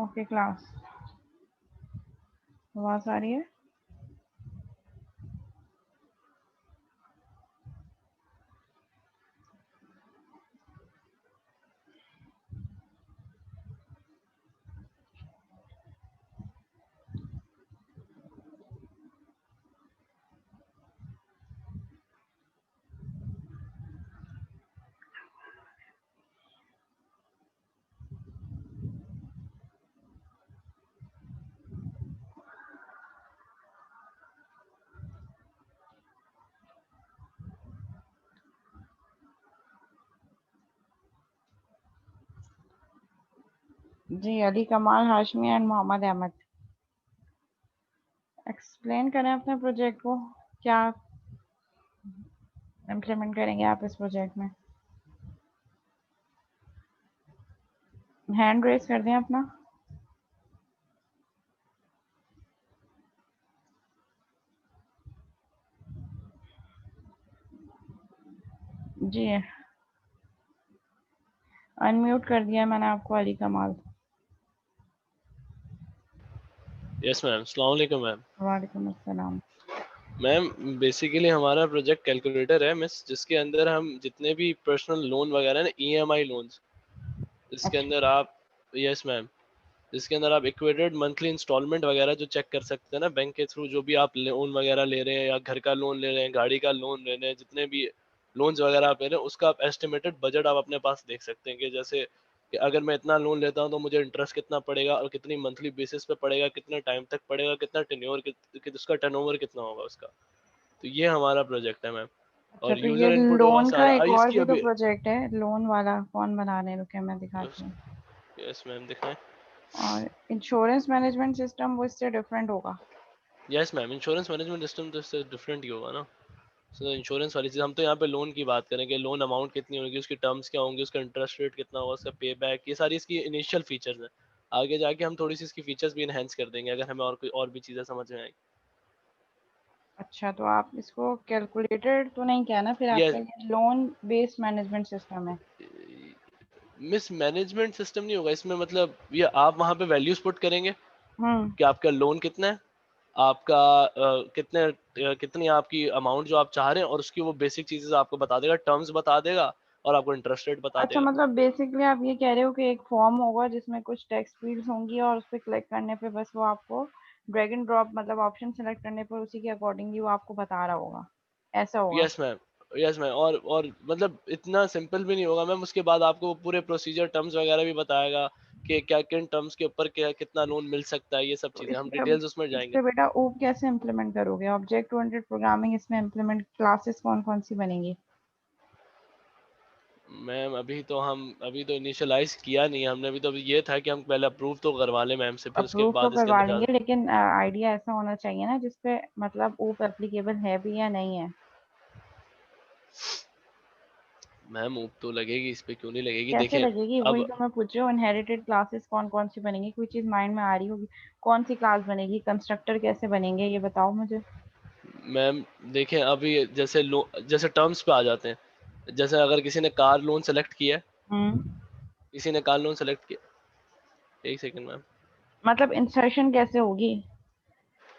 Okay class, आवाज आ रही है? जी, अली कमाल हाशमी एंड मोहम्मद अहमद, एक्सप्लेन करें अपने प्रोजेक्ट को। क्या इम्प्लीमेंट करेंगे आप इस प्रोजेक्ट में? हैंड रेस कर दें अपना। जी, अनम्यूट कर दिया मैंने आपको अली कमाल। यस मैम, अस्सलाम वालेकुम मैम। वालेकुम अस्सलाम। मैम बेसिकली हमारा प्रोजेक्ट कैलकुलेटर है मिस, जिसके अंदर हम जितने भी पर्सनल लोन वगैरह ना, ईएमआई लोन्स, इसके अच्छा, अंदर आप, यस मैम, जिसके अंदर आप इक्वेटेड मंथली इंस्टॉलमेंट वगैरह जो चेक कर सकते हैं ना बैंक के थ्रू, जो भी आप लोन वगैरह ले रहे हैं या घर का लोन ले रहे हैं, गाड़ी का लोन ले रहे हैं, जितने भी लोन्स वगैरह आप ले रहे हैं, उसका आप एस्टिमेटेड बजट आप अपने पास देख सकते हैं कि जैसे कि अगर मैं इतना लोन लेता हूँ तो मुझे इंटरेस्ट कितना पड़ेगा और कितनी मंथली बेसिस पे पड़ेगा, कितने टाइम तक पड़ेगा, कितना टेन्योर, उसका टर्नओवर कितना होगा उसका। तो ये हमारा प्रोजेक्ट है मैम। अच्छा, और तो ये यूजर इनपुट होगा लोन का सारा एक और इसकी भी तो अभी। प्रोजेक्ट है, लोन वाला कौन बना रहे हैं, रुके मैं दिखाती हूँ। यस मैम, दिखाएं। और इंश्योरेंस मैनेजमेंट सिस्टम वो इससे डिफरेंट होगा। Yes ma'am, insurance management system तो इससे डिफरेंट ही होगा ना। सो इंश्योरेंस वाली चीज़, हम तो यहाँ पे लोन की बात करेंगे, लोन अमाउंट कितनी होगी, उसकी टर्म्स क्या होंगी, उसका इंटरेस्ट रेट कितना होगा, उसका पे बैक, ये सारी इसकी इनिशियल फीचर्स हैं। आगे जाके हम थोड़ी सी इसकी फीचर्स भी इनहेंस कर देंगे अगर हमें और कोई और भी चीज़ें समझ में आएंगी। अच्छा, तो आप इसको कैलकुलेटेड तो नहीं कहना, फिर ये आपका ये लोन बेस्ड मैनेजमेंट सिस्टम है। मिस मैनेजमेंट सिस्टम नहीं होगा इसमें, मतलब ये आप वहाँ पे वैल्यूज पुट करेंगे हम्म। कि आपका लोन कितना है, आपका कितनी आपकी अमाउंट जो आप चाह रहे हैं, और उसकी वो बेसिक चीजें आपको बता देगा, टर्म्स बता देगा और आपको इंटरेस्ट रेट बता अच्छा, देगा। मतलब बेसिकली आप ये कह रहे हो कि एक फॉर्म होगा जिसमें कुछ टेक्स्ट फील्ड्स होंगी और उस पर क्लिक करने पे बस वो आपको ड्रैग एंड ड्रॉप, मतलब ऑप्शन सेलेक्ट करने पर उसी के अकॉर्डिंगली वो आपको बता रहा होगा, ऐसा होगा? यस मैम, यस मैम, और मतलब इतना सिंपल भी नहीं होगा मैम, उसके बाद आपको वो पूरे प्रोसीजर टर्म्स वगैरह भी बताएगा कि क्या किन टर्म्स के ऊपर क्या कितना लोन मिल सकता है, ये सब तो चीजें हम इसमें डिटेल्स उसमें इस जाएंगे। पे बेटा ऊप कैसे इम्प्लीमेंट करोगे? ऑब्जेक्ट ओरिएंटेड प्रोग्रामिंग इसमें इम्प्लीमेंट, क्लासेस कौन कौन सी बनेंगी? मैम अभी तो इनिशियलाइज किया नहीं है हमने, अभी तो अभी ये था कि हम पहले अप्रूव तो करवा लें मैम से, फिर उसके अप्रूव तो बाद इसके करवा अंदर जा। लेंगे, लेकिन आइडिया ऐसा होना चाहिए ना जिसपे मतलब ऊप एप्लीकेबल है भी या नहीं है। मैम ऊप तो लगेगी इस पे, क्यों नहीं लगेगी, कैसे देखें। लगेगी, वही अब तो मैं पूछ रही हूँ। इनहेरिटेड क्लासेस कौन कौन सी बनेंगी? कोई चीज माइंड में आ रही होगी, कौन सी क्लास बनेगी, कंस्ट्रक्टर कैसे बनेंगे, ये बताओ मुझे। मैम देखें, अभी जैसे टर्म्स पे आ जाते हैं, जैसे अगर किसी ने कार लोन सेलेक्ट किया है, हम्म। किसी ने कार लोन सेलेक्ट किया, एक सेकंड मैम। मतलब इंसर्शन कैसे होगी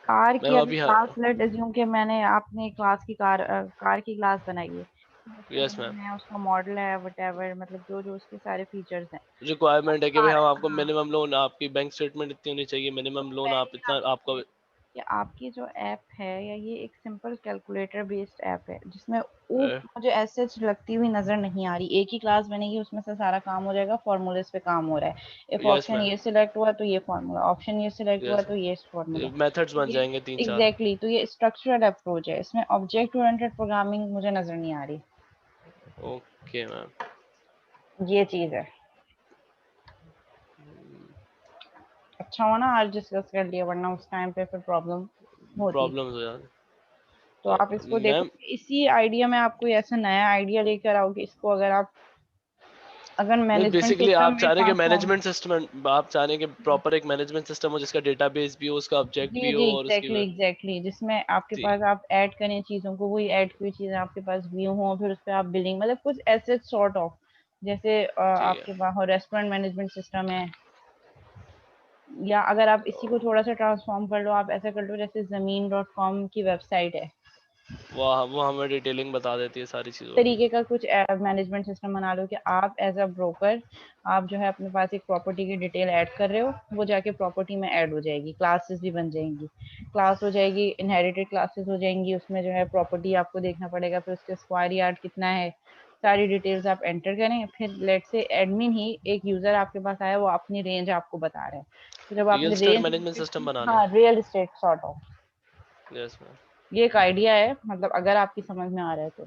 कार की? मैम अभी अभी, हाँ, क्लास, लेट अज्यूम के मैंने आपने क्लास की कार की क्लास बनाई है, जिसका यस मैम, नेम है, उसका मॉडल है, वटेवर, मतलब जो जो उसके सारे फीचर्स हैं। रिक्वायरमेंट है कि भाई कार, हम आपको हाँ। मिनिमम लोन, आपकी बैंक स्टेटमेंट इतनी होनी चाहिए, तो मिनिमम लोन मैं आप ये इतना आपसे कह आपको। रही हूँ कि आपकी जो ऐप है, या ये एक सिंपल कैलकुलेटर बेस्ड ऐप है जिसमें ऊप मुझे ऐसे लगती हुई नजर नहीं आ रही। एक ही क्लास बनेगी, उसमें से सारा काम हो जाएगा, फॉर्मूलेस पे काम हो रहा है। इफ यस ऑप्शन मैम, ये सिलेक्ट हुआ तो ये फॉर्मूला, ऑप्शन ये सिलेक्ट हुआ यस, तो ये फॉर्मूला। मेथड्स तो बन ये जाएंगे 3-4। एग्जैक्टली तो ये स्ट्रक्चरड अप्रोच है, इसमें ऑब्जेक्ट ओरिएंटेड प्रोग्रामिंग मुझे नजर नहीं आ रही। Okay ma'am. ये चीज है। अच्छा हो ना आज डिस्कस कर लिया, वरना उस टाइम पे फिर प्रॉब्लम होती। प्रॉब्लम्स हो जाती तो आप इसको देखो, मैम। इसी आइडिया में आप कोई ऐसा नया आइडिया लेकर आओगे इसको, अगर आप, अगर नहीं, मैनेजमेंट बेसिकली सिस्टम आप में चाह रहे हैं कि ट्रांसफॉर्म। मैनेजमेंट सिस्टम, आप चाह रहे हैं कि प्रॉपर एक मैनेजमेंट सिस्टम हो, जिसका डेटाबेस भी हो, उसका ऑब्जेक्ट जी भी जी, हो, और उसकी एग्जैक्टली एग्जैक्टली, जिसमें आपके जी पास आप ऐड करें चीजों को, वही ऐड हुई चीजें आपके पास व्यू हो, फिर उस पर आप बिलिंग, मतलब कुछ ऐसे सॉर्ट ऑफ, जैसे ठीक है। आपके पास रेस्टोरेंट मैनेजमेंट सिस्टम है। या अगर आप इसी को थोड़ा सा ट्रांसफॉर्म कर लो, आप ऐसा कर लो जैसे ज़मीन.com की वेबसाइट है, वो हमें डिटेलिंग बता देती है सारी चीज़ों की। तरीके का कुछ मैनेजमेंट सिस्टम बना लो कि आप एज अ ब्रोकर, आप जो है अपने पास एक प्रॉपर्टी की डिटेल ऐड कर रहे हो, वो जाके प्रॉपर्टी में ऐड हो जाएगी, क्लासेस भी बन जाएंगी, क्लास हो जाएगी, इनहेरिटेड क्लासेस हो जाएंगी, उसमें जो है प्रॉपर्टी आपको देखना पड़ेगा, फिर उसके स्क्वायर यार्ड कितना है, सारी डिटेल्स आप एंटर करें, फिर लेट से एडमिन ही एक यूजर आपके पास आया, वो अपनी रेंज आपको बता रहा है, तो जब रियल आपने स्टेट रेंज, मैनेजमेंट सिस्टम बनाना हाँ रियल एस्टेट सॉर्ट ऑफ, है। Yes ma'am. ये एक आइडिया है, मतलब अगर आपकी समझ में आ रहा है तो।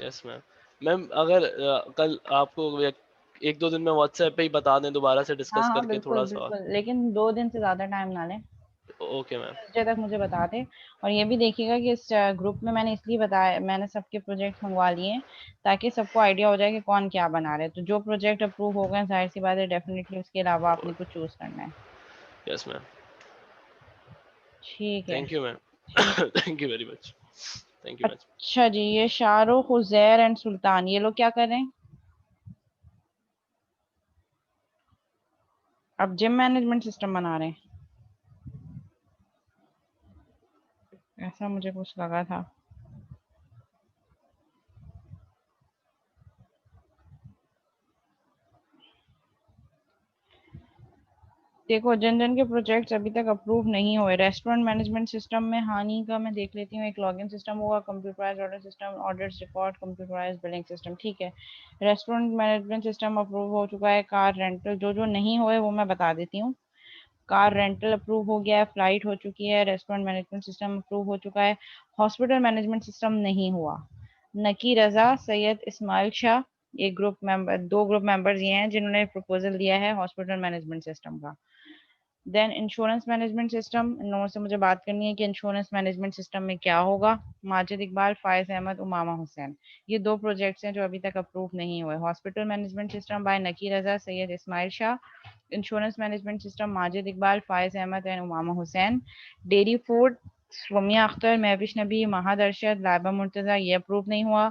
Yes ma'am. मैम अगर कल आपको एक दो दिन में व्हाट्सएप पे ही बता दें, दोबारा से हाँ डिस्कस हाँ करके बिल्कुल थोड़ा सा। बिल्कुल, लेकिन 2 दिन से ज्यादा टाइम ना लें, ओके मैम। ट्यूसडे तक मुझे बता दें। और ये भी देखिएगा कि इस ग्रुप में मैंने इसलिए बताया, मैंने सबके प्रोजेक्ट मंगवा लिए हैं ताकि सबको आइडिया हो जाए कि कौन क्या बना रहे हैं, तो जो प्रोजेक्ट अप्रूव हो गए जाहिर सी बात है डेफिनेटली उसके अलावा आपने कुछ चूज करना है। Yes ma'am. ठीक है। Thank you ma'am. ठीक। Thank you very much. Thank you much. अच्छा जी, ये शाहरुख, उजैर एंड सुल्तान, ये लोग क्या कर रहे हैं? अब जिम मैनेजमेंट सिस्टम बना रहे हैं, ऐसा मुझे कुछ लगा था। देखो, जिन जिन के प्रोजेक्ट्स अभी तक अप्रूव नहीं हुए, रेस्टोरेंट मैनेजमेंट सिस्टम में हानि का मैं देख लेती हूँ, एक लॉगिन सिस्टम होगा, computerise order system, orders record, computerise billing system, ठीक है। रेस्टोरेंट मैनेजमेंट सिस्टम अप्रूव हो चुका है, कार रेंटल, जो जो नहीं हुए वो मैं बता देती हूँ। कार रेंटल अप्रूव हो गया है, फ्लाइट हो चुकी है, रेस्टोरेंट मैनेजमेंट सिस्टम अप्रूव हो चुका है, हॉस्पिटल मैनेजमेंट सिस्टम नहीं हुआ। नकी रजा, सैयद इस्माइल शाह, एक ग्रुप मेंबर, 2 ग्रुप मेंबर्स ये हैं जिन्होंने प्रपोजल दिया है हॉस्पिटल मैनेजमेंट सिस्टम का। देन इंश्योरेंस मैनेजमेंट सिस्टम, इन लोगों से मुझे बात करनी है कि इंश्योरेंस मैनेजमेंट सिस्टम में क्या होगा। माजिद इकबाल, फायज अहमद, उमामा हुसैन, ये 2 प्रोजेक्ट्स हैं जो अभी तक अप्रूव नहीं हुए। Hospital management system by Naqi Raza, Syed Ismail Shah, insurance management system Majid Iqbal, Faiz Ahmed and Umama Hussain. Dairy food, Sumiya Akhtar, Mahwish Nabi, Mahad Arshad, Laiba Murtaza, ये अप्रूव नहीं हुआ।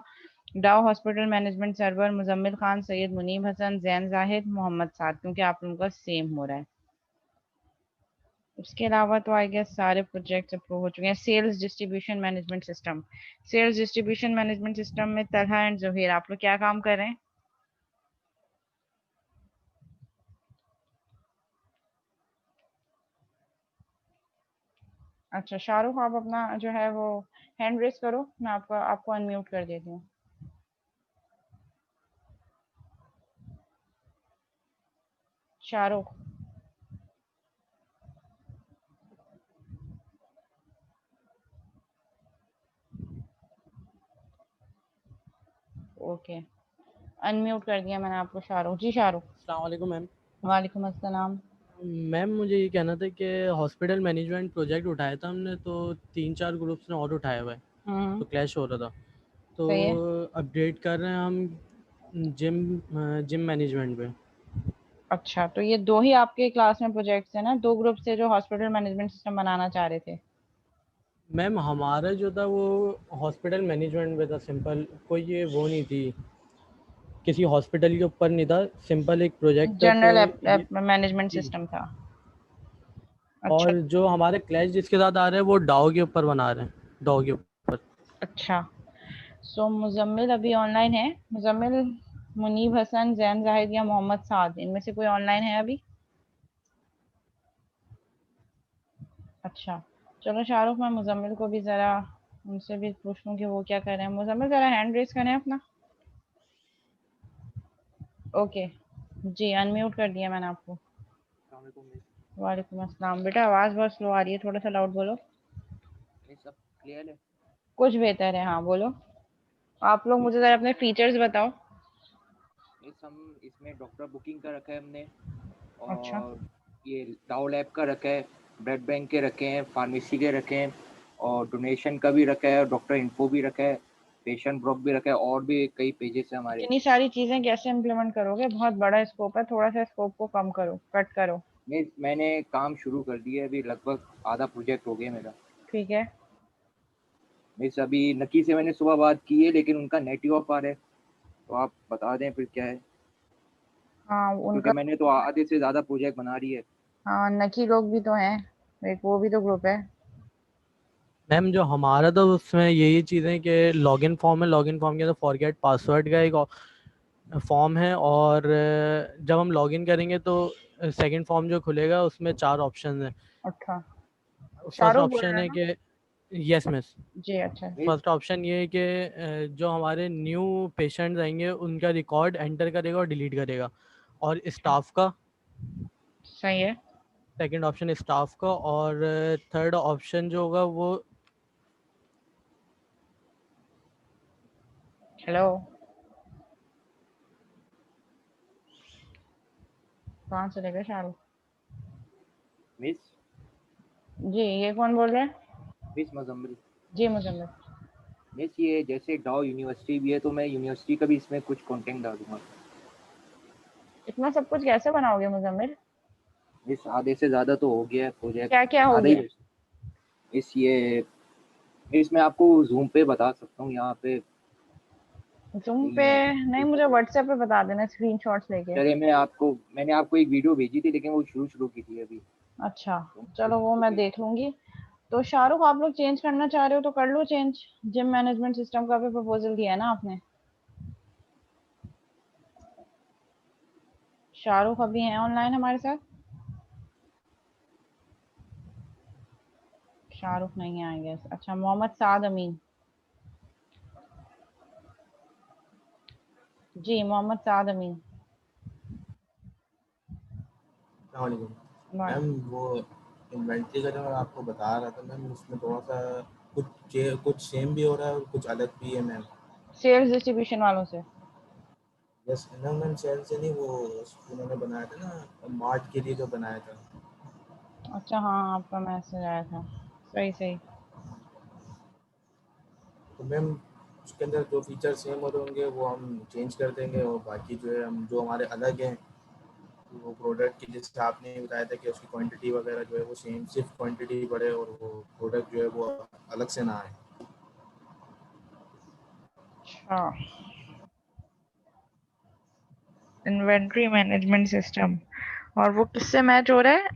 Dow hospital management server, Muzammil Khan, Syed Muneeb Hasan, Zain Zahid, Mohammad Saad, क्योंकि आप लोगों का सेम हो रहा है। उसके अलावा तो आई गेस सारे प्रोजेक्ट्स अप्रूव हो चुके हैं। Sales distribution management system, sales distribution management system में तलहा एंड जोहेर, आप लोग क्या काम कर रहे हैं? अच्छा शाहरुख, आप अपना जो है वो हैंड रेस करो, मैं आपको आपको अनम्यूट कर देती हूँ। शाहरुख, ओके, अनम्यूट कर दिया मैंने आपको। शाहरुख जी, शाहरुख। अस्सलाम वालेकुम मैम। वालेकुम अस्सलाम। मैम मुझे ये कहना था कि हॉस्पिटल मैनेजमेंट प्रोजेक्ट उठाया था हमने, तो 3-4 ग्रुप्स ने और उठाया हुआ है, हम्म। तो क्लैश हो रहा था, तो सही है। अपडेट कर रहे हैं हम जिम जिम मैनेजमेंट पे। अच्छा, तो ये 2 ही आपके क्लास में प्रोजेक्ट्स हैं ना, 2 ग्रुप से जो हॉस्पिटल मैनेजमेंट सिस्टम बनाना चाह रहे थे? मैम हमारा जो था वो हॉस्पिटल मैनेजमेंट पे था, सिंपल, कोई ये वो नहीं थी, किसी हॉस्पिटल के ऊपर नहीं था, सिंपल एक प्रोजेक्ट था, तो जनरल ये मैनेजमेंट जी। सिस्टम था। अच्छा। और जो हमारे क्लैश जिसके साथ आ रहे हैं वो डाओ के ऊपर बना रहे हैं, डाओ के ऊपर। अच्छा, सो मुजम्मिल अभी ऑनलाइन है? मुजम्मिल, मुनीब हसन, जैन जाहिद या मोहम्मद साद, इनमें से कोई ऑनलाइन है अभी? अच्छा, चलो शाहरुख, मैं मुजम्मिल को भी ज़रा उनसे भी पूछ लूँ कि वो क्या कर रहे हैं। मुजम्मिल ज़रा हैंड रेस करें अपना। ओके जी, अनम्यूट कर दिया मैंने आपको। वालेकुम अस्सलाम। बेटा आवाज़ बहुत स्लो आ रही है, थोड़ा सा लाउड बोलो। ये सब क्लियर है। कुछ बेहतर है, हाँ बोलो। आप लोग मुझे ज़रा अपने फीचर्स बताओ। इस हम इसमें डॉक्टर बुकिंग का रखा है हमने, अच्छा। और ये दाव लैब का रखा है, ब्लड बैंक के रखे हैं, फार्मेसी के रखे हैं, और डोनेशन का भी रखा है, डॉक्टर इन्फो भी रखा है, पेशेंट ब्लॉग भी रखा है, और भी कई पेजेस हैं हमारे। इतनी सारी चीज़ें कैसे इम्प्लीमेंट करोगे? बहुत बड़ा स्कोप है, थोड़ा सा स्कोप को कम करो, कट करो। मैंने काम शुरू कर दिया है, अभी लगभग आधा प्रोजेक्ट हो गया मेरा। ठीक है। मिस अभी नकी से मैंने सुबह बात की है, लेकिन उनका नेट ही ऑफ आ रहा है, तो आप बता दें फिर क्या है, हाँ क्योंकि उनका। मैंने तो आधे से ज़्यादा प्रोजेक्ट बना रही है। हाँ, नकी लोग भी तो हैं, एक वो भी तो ग्रुप है। मैम जो हमारा तो उसमें यही चीज़ें कि लॉगिन फॉर्म है, लॉगिन फॉर्म के अंदर फॉरगेट पासवर्ड का एक फॉर्म है, और जब हम लॉगिन करेंगे तो सेकंड फॉर्म जो खुलेगा उसमें 4 ऑप्शन है। अच्छा, फर्स्ट शाहरुख बोल ऑप्शन रहा है है ना? कि यस मिस, जी अच्छा। फर्स्ट ऑप्शन ये है कि जो हमारे न्यू पेशेंट्स आएंगे उनका रिकॉर्ड एंटर करेगा और डिलीट करेगा, और स्टाफ का। सही है। सेकंड ऑप्शन स्टाफ का, और थर्ड ऑप्शन जो होगा वो हेलो, कहाँ चले गए शाहरुख? मिस जी, ये कौन बोल रहे हैं? मिस मुजम्मिल। जी मुजम्मिल। मिस ये जैसे डाउ यूनिवर्सिटी भी है तो मैं यूनिवर्सिटी का भी इसमें कुछ कंटेंट डाल दूंगा। इतना सब कुछ कैसे बनाओगे मुजम्मिल? मिस आधे से ज़्यादा तो हो गया है क्या प्रोजेक्ट, क्या हो आधा ही गया? मिस ये मिस मैं आपको जूम पे बता सकता हूँ, यहाँ पे जूम नहीं पे? है। नहीं, मुझे व्हाट्सएप पे बता देना स्क्रीनशॉट्स लेके। चलिए मैंने आपको एक वीडियो भेजी थी लेकिन वो शुरू की थी अभी। अच्छा, तो चलो वो मैं देख लूंगी। तो शाहरुख, आप लोग चेंज करना चाह रहे हो तो कर लो चेंज। जिम मैनेजमेंट सिस्टम का भी प्रपोजल दिया है ना आपने? शाहरुख अभी हैं ऑनलाइन हमारे साथ? शाहरुख नहीं आएंगे। अच्छा, मोहम्मद साद अमीन। जी, मोहम्मद साद अमीन। अस्सलामुअलैकुम। वाह। मैम वो इन्वेंट्री का जो मैं आपको बता रहा था मैम, उसमें थोड़ा सा कुछ सेम भी हो रहा है और कुछ अलग भी है मैम। सेल्स डिस्ट्रीब्यूशन वालों से? बस ना मैम, सेल से नहीं, वो उन्होंने बनाया था ना मार्ट के लिए जो बनाया था। अच्छा हाँ, आपका मैसेज आया था। सही सही। तो मैम उसके अंदर जो फीचर सेम हो रहे होंगे वो हम चेंज कर देंगे, और बाकी जो है हम जो हमारे अलग हैं वो प्रोडक्ट की, जैसे आपने बताया था कि उसकी क्वांटिटी वगैरह जो है वो सेम, सिर्फ क्वांटिटी बढ़े और वो प्रोडक्ट जो है वो अलग से ना आए। अच्छा, इन्वेंट्री मैनेजमेंट सिस्टम। और वो किससे मैच हो रहा है?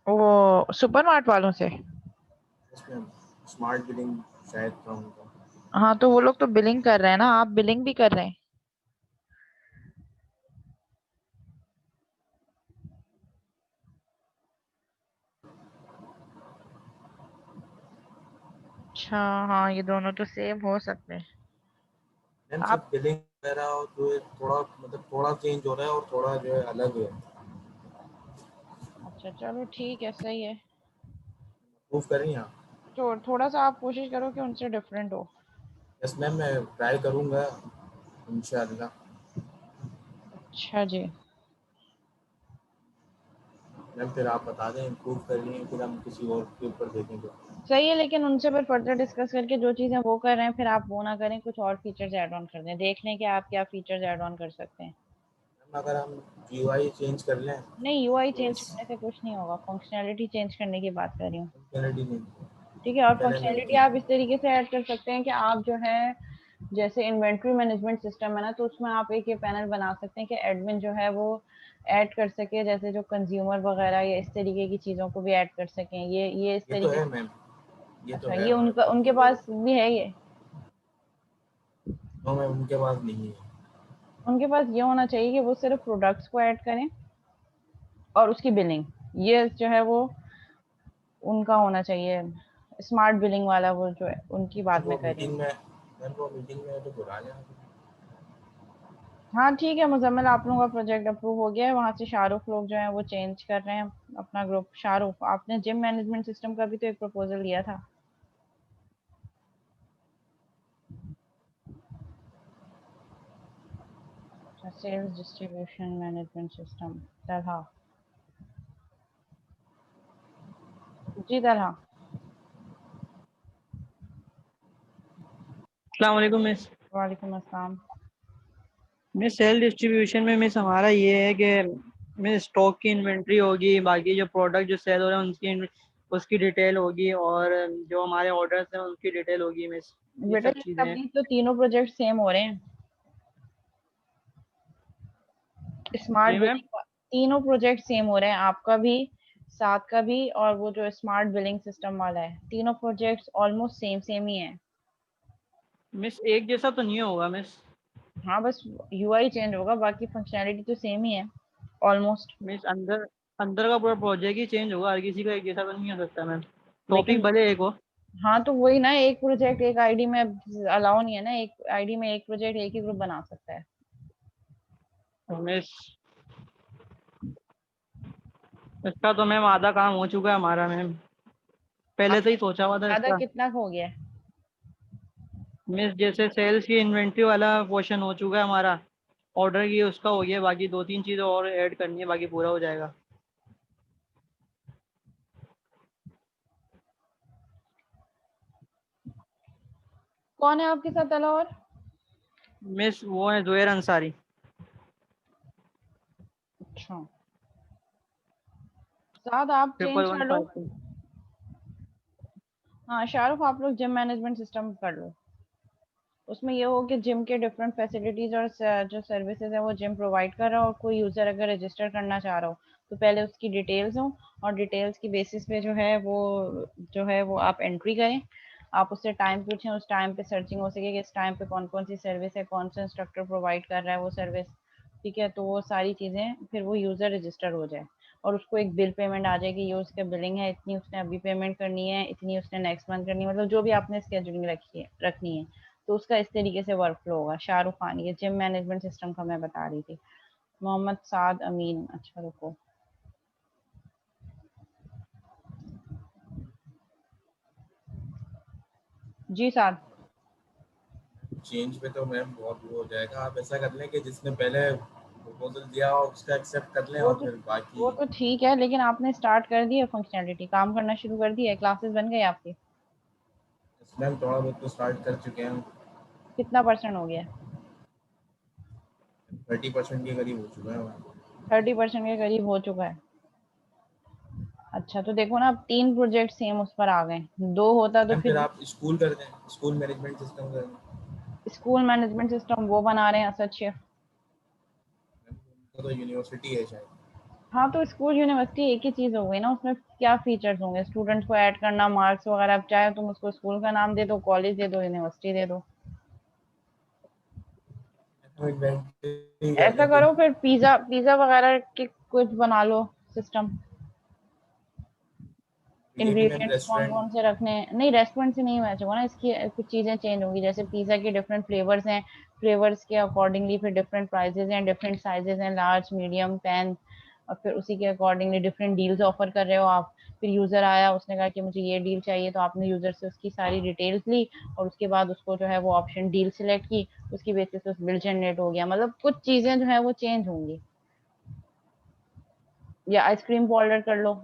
वो सुपरमार्ट वालों से? उसमें स्मार्ट बिलिंग शायद था उनका। हाँ, तो वो लोग तो बिलिंग कर रहे हैं ना, आप बिलिंग भी कर रहे हैं? अच्छा हाँ, ये दोनों तो सेम हो सकते हैं। मैम आप सिर्फ बिलिंग वगैरह और जो है थोड़ा, मतलब थोड़ा चेंज हो रहा है और थोड़ा जो है अलग है। अच्छा, चलो ठीक है, सही है। प्रूफ करें आप? तो थोड़ा सा आप कोशिश करो कि उनसे डिफरेंट हो। यस मैम, मैं ट्राई करूँगा इंशाल्लाह। अच्छा जी। मैम फिर आप बता दें, इम्प्रूव कर लिए फिर हम किसी और के ऊपर देखेंगे। सही है, लेकिन उनसे फिर फर्दर डिस्कस करके जो चीज़ें वो कर रहे हैं फिर आप वो ना करें, कुछ और फीचर्स ऐड ऑन कर दें, देख लें कि आप क्या फीचर्स ऐड ऑन कर सकते हैं। मैम अगर हम GUI चेंज कर लें नहीं, यूआई तो चेंज इस करने से कुछ नहीं होगा, फंक्शनैलिटी चेंज करने की बात कर रही हूँ। फंक्शनलिटी नहीं, ठीक है, और फंक्शनैलिटी फंक्शनलिटी। आप इस तरीके से ऐड कर सकते हैं कि आप जो है, जैसे इन्वेंट्री मैनेजमेंट सिस्टम है ना, तो उसमें आप एक ये पैनल बना सकते हैं कि एडमिन जो है वो ऐड कर सके, जैसे जो कंज्यूमर वगैरह या इस तरीके की चीज़ों को भी ऐड कर सकें, ये इस ये तो तरीके है से। मैम, ये तो अच्छा, है ये हमारे उनका पास उनके तो वो। पास भी है ये? नो मैम, उनके पास नहीं है। उनके पास ये होना चाहिए कि वो सिर्फ प्रोडक्ट्स को ऐड करें और उसकी बिलिंग, ये जो है वो उनका होना चाहिए। स्मार्ट बिलिंग वाला वो जो है, उनकी मैम बात वो मैं कर रही हूँ। मीटिंग में मैम वो मीटिंग में है तो बुला लें आप। हाँ ठीक है मुजम्मिल, आप लोगों का प्रोजेक्ट अप्रूव हो गया है, वहाँ से शाहरुख लोग जो हैं वो चेंज कर रहे हैं अपना ग्रुप। शाहरुख, आपने जिम मैनेजमेंट सिस्टम का भी तो एक प्रपोजल दिया था। अच्छा, सेल्स डिस्ट्रीब्यूशन मैनेजमेंट सिस्टम, तरह। जी तरह। अस्सलाम वालेकुम मिस। वालेकुम अस्सलाम। मिस सेल डिस्ट्रीब्यूशन में मिस हमारा ये है कि मिस स्टॉक की इन्वेंट्री होगी, बाकी जो प्रोडक्ट जो सेल हो रहे हैं उसकी डिटेल होगी, और जो हमारे ऑर्डर्स हैं उसकी डिटेल होगी मिस। ये बेटा सब ये चीज़ें हैं। तभी तो तीनों प्रोजेक्ट सेम हो रहे हैं। स्मार्ट जी मैम। बिलिंग, तीनों प्रोजेक्ट सेम हो रहे हैं, आपका भी 7 का भी और वो जो स्मार्ट बिलिंग सिस्टम वाला है, तीनों प्रोजेक्ट्स ऑलमोस्ट सेम ही है। मिस एक जैसा तो नहीं होगा मिस। हाँ, बस यूआई चेंज होगा, बाकी फंक्शनैलिटी तो सेम ही है ऑलमोस्ट। मिस अंदर अंदर का पूरा प्रोजेक्ट ही चेंज होगा, हर किसी का एक जैसा तो नहीं हो सकता मैम। टॉपिक लेकिन भले एक हो। हाँ, तो वही ना, एक प्रोजेक्ट एक आईडी में अलाउ नहीं है ना, एक आईडी में एक प्रोजेक्ट एक ही ग्रुप बना सकता है। तो मिस इसका तो मैम आधा काम हो चुका है हमारा मैम, पहले से ही सोचा हुआ था आधा इसका। कितना हो गया है? मिस जैसे सेल्स की इन्वेंट्री वाला पोर्शन हो चुका है हमारा, ऑर्डर की उसका हो गया, बाकी 2-3 चीज़ें और ऐड करनी है, बाकी पूरा हो जाएगा। कौन है आपके साथ अला और? मिस वो है जुहैर अंसारी। अच्छा, साथ आप चेंज कर लो। 1115। हाँ शाहरुख, आप लोग जिम मैनेजमेंट सिस्टम कर लो। उसमें ये हो कि जिम के डिफरेंट फैसिलिटीज और जो सर्विसेज है वो जिम प्रोवाइड कर रहा हो, और कोई यूज़र अगर रजिस्टर करना चाह रहा हो तो पहले उसकी डिटेल्स हो, और डिटेल्स की बेसिस पे जो है वो आप एंट्री करें। आप उससे टाइम पूछें, उस टाइम पे सर्चिंग हो सके कि इस टाइम पे कौन कौन सी सर्विस है, कौन सा इंस्ट्रक्टर प्रोवाइड कर रहा है वो सर्विस। ठीक है, तो वो सारी चीज़ें फिर वो यूज़र रजिस्टर हो जाए, और उसको एक बिल पेमेंट आ जाएगी, ये उसका बिलिंग है, इतनी उसने अभी पेमेंट करनी है, इतनी उसने नेक्स्ट मंथ करनी है, मतलब जो भी आपने स्केड्यूलिंग रखनी है। तो उसका इस तरीके से वर्क फ्लो होगा। शाहरुख खान, ये जिम मैनेजमेंट सिस्टम का मैं बता रही थी। मोहम्मद साद अमीन, अच्छा रुको। जी साद। चेंज पे तो मैम बहुत वो हो जाएगा, आप ऐसा कर लें कि जिसने पहले प्रपोजल दिया हो उसका एक्सेप्ट कर लें वो और तो फिर बाकी। वो तो ठीक है, लेकिन आपने स्टार्ट कर दी है फंक्शनैलिटी, काम करना शुरू कर दी है, क्लासेस बन गई आपकी? मैम थोड़ा बहुत तो स्टार्ट कर चुके हैं, कितना परसेंट हो गया? 30% के करीब हो चुका है हमारा। 30% के करीब हो चुका है। अच्छा, तो देखो ना, अब 3 प्रोजेक्ट सेम उस पर आ गए, 2 होता तो मैम फिर फिर। आप स्कूल कर दें, स्कूल मैनेजमेंट सिस्टम कर दें। स्कूल मैनेजमेंट सिस्टम वो बना रहे हैं असद शेख। मैम उनका तो यूनिवर्सिटी है शायद। हाँ, तो स्कूल यूनिवर्सिटी एक ही चीज़ हो गई ना, उसमें क्या फीचर्स होंगे? स्टूडेंट्स को ऐड करना, मार्क्स वगैरह, अब चाहे तुम उसको स्कूल का नाम दे दो, कॉलेज दे दो, यूनिवर्सिटी दे दो। हम इन्वेंटरी कर ऐसा दें फिर। करो फिर, पिज्जा पिज्जा वगैरह के कुछ बना लो सिस्टम। ये भी मैम इंग्रेडिएंट्स कौन रेस्टोरेंट। कौन से रखने हैं, नहीं रेस्टोरेंट से नहीं मैच होगा ना, इसकी कुछ चीज़ें चेंज होंगी, जैसे पिज्ज़ा के डिफरेंट फ्लेवर्स हैं, फ्लेवर्स के अकॉर्डिंगली फिर डिफरेंट प्राइजेज हैं, डिफरेंट साइजेस हैं, लार्ज मीडियम पैन, और फिर उसी के अकॉर्डिंगली डिफरेंट डील्स ऑफर कर रहे हो आप। फिर यूज़र आया, उसने कहा कि मुझे ये डील चाहिए, तो आपने यूज़र से उसकी सारी डिटेल्स ली, और उसके बाद उसको जो है वो ऑप्शन डील सेलेक्ट की, उसकी बेसिस पे उस बिल जनरेट हो गया, मतलब कुछ चीज़ें जो है वो चेंज होंगी। या आइसक्रीम पाउडर कर लो,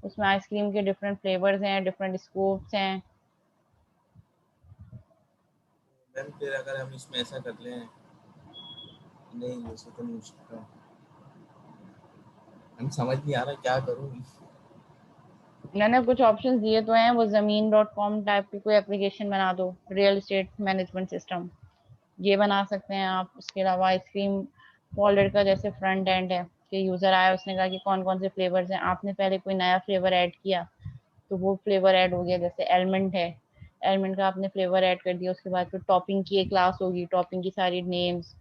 उसमें आइसक्रीम के डिफरेंट फ्लेवर्स हैं, डिफरेंट स्कूप्स हैं। मैम फिर अगर हम इसमें ऐसा कर लें, नहीं वैसे तो नहीं हो सकता, हम समझ नहीं आ रहा क्या करूँ। मैंने कुछ ऑप्शंस दिए तो हैं, वो ज़मीन.com टाइप की कोई एप्लीकेशन बना दो, रियल एस्टेट मैनेजमेंट सिस्टम, ये बना सकते हैं आप। उसके अलावा आइसक्रीम फोल्डर का जैसे फ्रंट एंड है कि यूज़र आया, उसने कहा कि कौन कौन से फ्लेवर्स हैं, आपने पहले कोई नया फ्लेवर ऐड किया तो वो फ्लेवर ऐड हो गया, जैसे एलमंड है, एलमंड का आपने फ्लेवर ऐड कर दिया, उसके बाद फिर टॉपिंग की एक क्लास होगी, टॉपिंग की सारी नेम्स,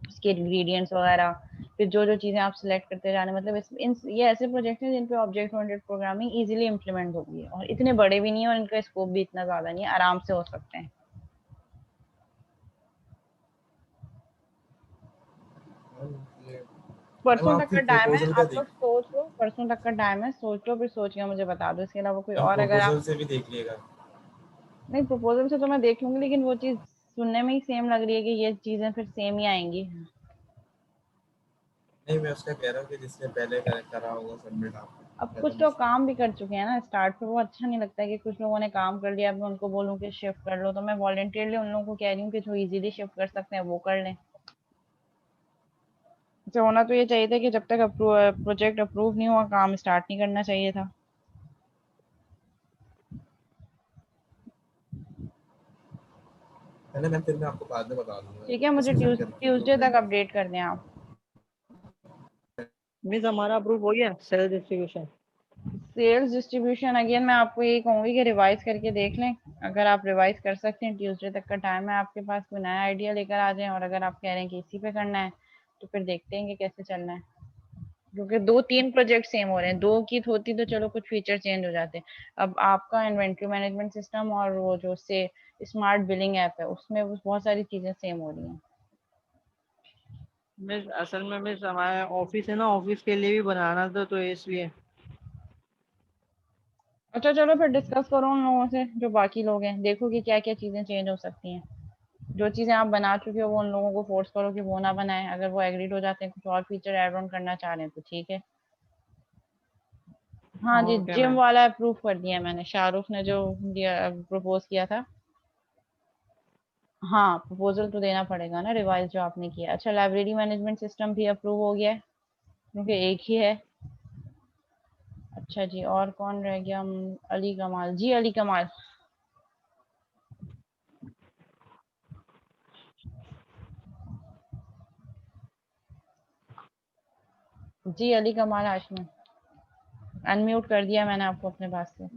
उसके इंग्रेडिएंट्स वगैरह, फिर जो जो चीज़ें आप सिलेक्ट करते जाने, मतलब ये ऐसे प्रोजेक्ट हैं जिन पे object oriented programming easily implement होगी, और इतने बड़े भी नहीं है, और इनका स्कोप भी इतना ज़्यादा नहीं है, आराम से हो सकते हैं। मैम ये मैम परसों आप तक का फिर टाइम है, प्रपोजल का आप लोग देख, सोच लो, परसों तक का टाइम है, सोच लो, फिर सोच के मुझे बता दो, इसके अलावा कोई मैम और अगर प्रपोजल आप। से भी देख लिएगा। नहीं, प्रपोजल से तो मैं देख लूंगी, लेकिन वो चीज़ सुनने में ही सेम लग रही है कि ये चीज़ें फिर सेम ही आएंगी। नहीं मैं उसका कह रहा हूँ कि जिसने पहले करा होगा सबमिट आप अब खत्म कुछ लोग उसका। काम भी कर चुके हैं ना स्टार्ट पे, वो अच्छा नहीं लगता है कि कुछ लोगों ने काम कर लिया, अब मैं उनको बोलूँ कि शिफ्ट कर लो, तो मैं वॉलंटियरली उन लोगों को कह रही हूँ कि जो इजीली शिफ्ट कर सकते हैं वो कर लें। तो होना तो ये चाहिए था कि जब तक प्रोजेक्ट अप्रूव नहीं हुआ काम स्टार्ट नहीं करना चाहिए था। है ना मैम, फिर मैं आपको बाद में बता दूंगा ठीक है, मुझे डिस्कशन करके ट्यूसडे ग्रुप में। तक अपडेट कर दें आप। मीन्स हमारा अप्रूव हो गया sales distribution. Sales distribution again मैं आपको यही कहूँगी कि रिवाइज करके देख लें। अगर आप रिवाइज कर सकते हैं, ट्यूसडे तक का टाइम है आपके पास, कोई नया आइडिया लेकर आ जाएं। और अगर आप कह रहे हैं कि इसी पे करना है तो फिर देखते हैं कि कैसे चलना है, क्योंकि 2-3 प्रोजेक्ट सेम हो रहे हैं। 2 की होती तो चलो कुछ फीचर चेंज हो जाते हैं। अब आपका इन्वेंट्री मैनेजमेंट सिस्टम और वो जो से स्मार्ट बिलिंग ऐप है उसमें बहुत सारी चीजें सेम हो रही हैं। मिस असल में मिस हमारा ऑफिस है ना, ऑफिस के लिए भी बनाना था तो इसलिए। अच्छा चलो फिर डिस्कस करो उन लोगों से जो बाकी लोग हैं, देखो कि क्या क्या चीजें चेंज हो सकती हैं। जो चीजें आप बना चुके हो वो उन लोगों को फोर्स करो कि वो ना बनाएं। अगर वो एग्रीड हो जाते हैं, कुछ और फीचर ऐड ऑन करना चाह रहे हैं तो ठीक है। हाँ जी, ओके जिम मैम। वाला अप्रूव कर दिया मैंने, शाहरुख ने जो दिया प्रपोज किया था। हाँ, प्रपोजल तो देना पड़ेगा ना, रिवाइज जो आपने किया। अच्छा, लाइब्रेरी मैनेजमेंट सिस्टम भी अप्रूव हो गया है क्योंकि एक ही है। अच्छा जी, और कौन रह गया? अली कमाल जी, अली कमाल। जी अली कमाल हाशमी, अनम्यूट कर दिया मैंने आपको अपने पास से।